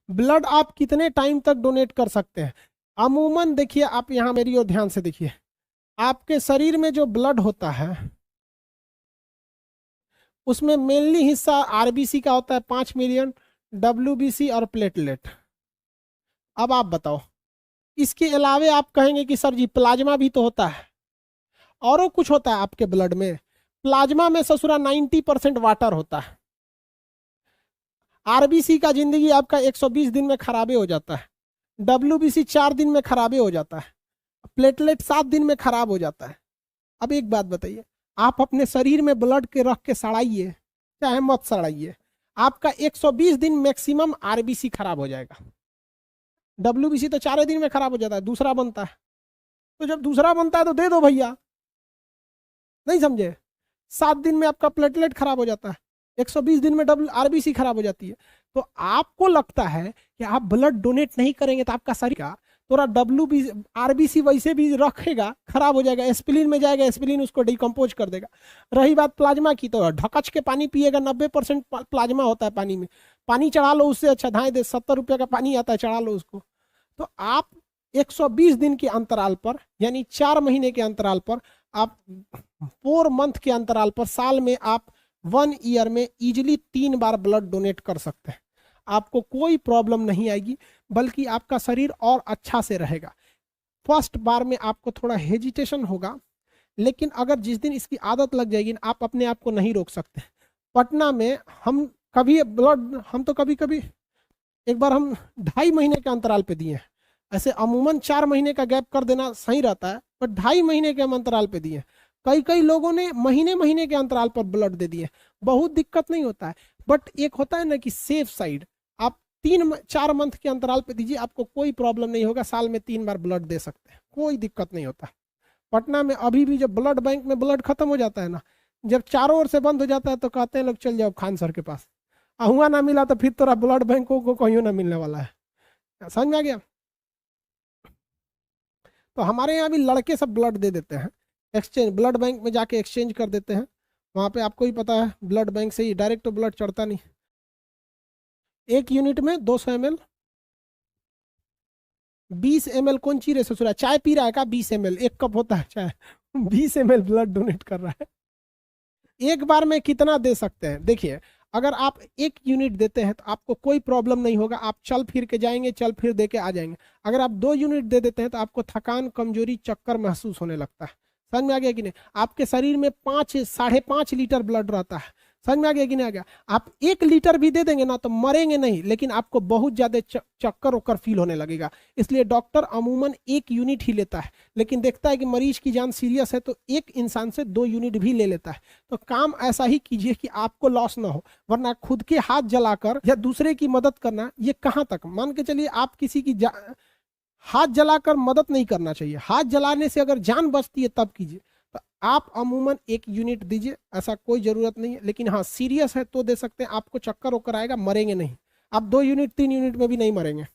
Blood आप कितने time तक डोनेट कर सकते हैं? अमूमन देखिए, आप यहाँ मेरी ओर ध्यान से देखिए, आपके शरीर में जो ब्लड होता है उसमें मेनली हिस्सा आरबीसी का होता है 5 मिलियन, डब्ल्यूबीसी और प्लेटलेट। अब आप बताओ, इसके अलावे आप कहेंगे कि सर जी प्लाज्मा भी तो होता है, और कुछ होता है आपके ब्लड में? प्लाज्मा में ससुरा 90% वाटर होता है। आरबीसी का जिंदगी आपका 120 दिन में खराबे हो जाता है, डब्ल्यूबीसी 4 दिन में खराबे हो जाता है, प्लेटलेट 7 दिन में खराब हो जाता है। अब एक बात बताइए, आप अपने शरीर में ब्लड के रख के सड़ाइए चाहे मत सड़ाइए, आपका 120 दिन मैक्सिमम आरबीसी खराब हो जाएगा। डब्ल्यूबीसी तो 4 दिन में खराब हो जाता है, दूसरा बनता है। तो जब दूसरा बनता है तो दे दो भैया, नहीं समझे? 7 दिन में आपका प्लेटलेट खराब हो जाता है, 120 दिन में डब्ल्यू आरबीसी खराब हो जाती है। तो आपको लगता है कि आप ब्लड डोनेट नहीं करेंगे तो आपका शरीर का थोड़ा डब्ल्यू बी आरबीसी वैसे भी रखेगा, खराब हो जाएगा, एस्पिरिन में जाएगा, एस्पिरिन उसको डिकम्पोज कर देगा। रही बात प्लाज्मा की, तो ढकच के पानी पिएगा, 90% प्लाज्मा होता है पानी में, पानी चढ़ा लो उससे अच्छा धाए दे, 70 रुपये का पानी आता है, चढ़ा लो उसको। तो आप 120 दिन के अंतराल पर, यानी 4 महीने के अंतराल पर, आप 4 मंथ के अंतराल पर, साल में आप 1 ईयर में इजिली 3 बार ब्लड डोनेट कर सकते हैं। आपको कोई प्रॉब्लम नहीं आएगी, बल्कि आपका शरीर और अच्छा से रहेगा। फर्स्ट बार में आपको थोड़ा हेजिटेशन होगा, लेकिन अगर जिस दिन इसकी आदत लग जाएगी आप अपने आप को नहीं रोक सकते। पटना में हम कभी ब्लड, हम तो कभी कभी एक बार हम 2.5 महीने के अंतराल पे दिए हैं। ऐसे अमूमन 4 महीने का गैप कर देना सही रहता है, पर 2.5 महीने के हम अंतराल पे दिए। कई कई लोगों ने महीने महीने के अंतराल पर ब्लड दे दिए, बहुत दिक्कत नहीं होता है। बट एक होता है ना कि सेफ साइड, आप 3-4 मंथ के अंतराल पे दीजिए, आपको कोई प्रॉब्लम नहीं होगा, साल में 3 बार ब्लड दे सकते हैं, कोई दिक्कत नहीं होता। पटना में अभी भी जब ब्लड बैंक में ब्लड खत्म हो जाता है ना, जब चारों ओर से बंद हो जाता है, तो कहते हैं लोग चल जाओ खान सर के पास, हुआ ना मिला तो फिर तोरा ब्लड बैंकों को कहीं ना मिलने वाला है। समझ में आ गया? तो हमारे यहाँ भी लड़के सब ब्लड दे देते हैं, एक्सचेंज, ब्लड बैंक में जाके एक्सचेंज कर देते हैं। वहाँ पे आपको ही पता है, ब्लड बैंक से ही डायरेक्ट तो ब्लड चढ़ता नहीं। 1 यूनिट में 200 ml, 20 ml कौन ची रे ससुरा, चाय पी रहा है का? 20 ml 1 कप होता है चाय, 20 ml ब्लड डोनेट कर रहा है। एक बार में कितना दे सकते हैं? देखिए, अगर आप 1 यूनिट देते हैं तो आपको कोई प्रॉब्लम नहीं होगा, आप चल फिर के जाएंगे, चल फिर दे के आ जाएंगे। अगर आप 2 यूनिट दे देते हैं तो आपको थकान, कमजोरी, चक्कर महसूस होने लगता है। समझ में आ गया कि नहीं? आपके शरीर में 5-5.5 लीटर ब्लड रहता है। समझ में आ गया कि नहीं आ गया? आप 1 लीटर भी दे देंगे ना तो मरेंगे नहीं, लेकिन आपको बहुत ज्यादा चक्कर वक्कर फील होने लगेगा। इसलिए डॉक्टर अमूमन 1 यूनिट ही लेता है, लेकिन देखता है कि मरीज की जान सीरियस है तो एक इंसान से 2 यूनिट भी ले लेता है। तो काम ऐसा ही कीजिए कि आपको लॉस ना हो, वरना खुद के हाथ जलाकर या दूसरे की मदद करना, ये कहाँ तक? मान के चलिए आप किसी की हाथ जलाकर मदद नहीं करना चाहिए, हाथ जलाने से अगर जान बचती है तब कीजिए। तो आप अमूमन 1 यूनिट दीजिए, ऐसा कोई जरूरत नहीं है, लेकिन हाँ सीरियस है तो दे सकते हैं, आपको चक्कर वक्कर आएगा, मरेंगे नहीं। आप 2 यूनिट 3 यूनिट में भी नहीं मरेंगे।